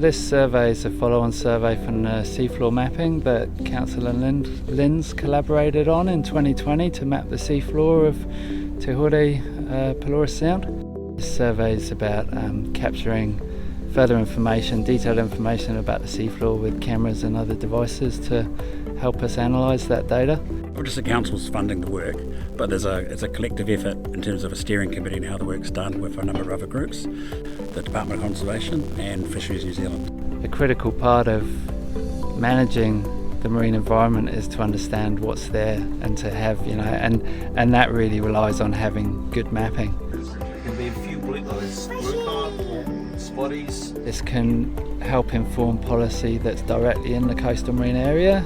this survey is a follow-on survey from the seafloor mapping that Council and LINZ collaborated on in 2020 to map the seafloor of Te Hoiere, Pelorus Sound. This survey is about capturing further information, detailed information about the seafloor with cameras and other devices to help us analyse that data. Not just the council's funding the work, but it's a collective effort in terms of a steering committee and how the work's done with a number of other groups, the Department of Conservation and Fisheries New Zealand. A critical part of managing the marine environment is to understand what's there and to have, and that really relies on having good mapping. There can be a few blue lights, spotties. This can help inform policy that's directly in the coastal marine area,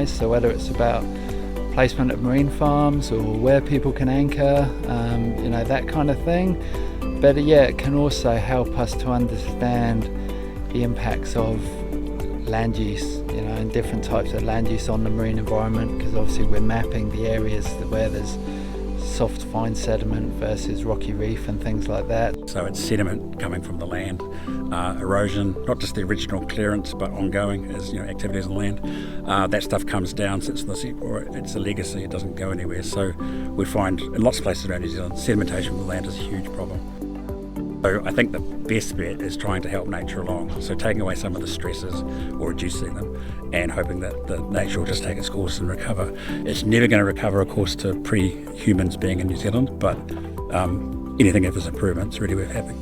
so whether it's about placement of marine farms or where people can anchor, that kind of thing. Better yet, it can also help us to understand the impacts of land use, and different types of land use on the marine environment, because obviously we're mapping the areas where there's soft fine sediment versus rocky reef and things like that. So it's sediment coming from the land, erosion, not just the original clearance but ongoing as activities on land. That stuff comes down, sits in the seafloor, it's a legacy, it doesn't go anywhere. So we find in lots of places around New Zealand, sedimentation from the land is a huge problem. So I think the best bet is trying to help nature along, so taking away some of the stresses or reducing them and hoping that the nature will just take its course and recover. It's never going to recover, of course, to pre-humans being in New Zealand, but anything if there's improvement, it's really worth having.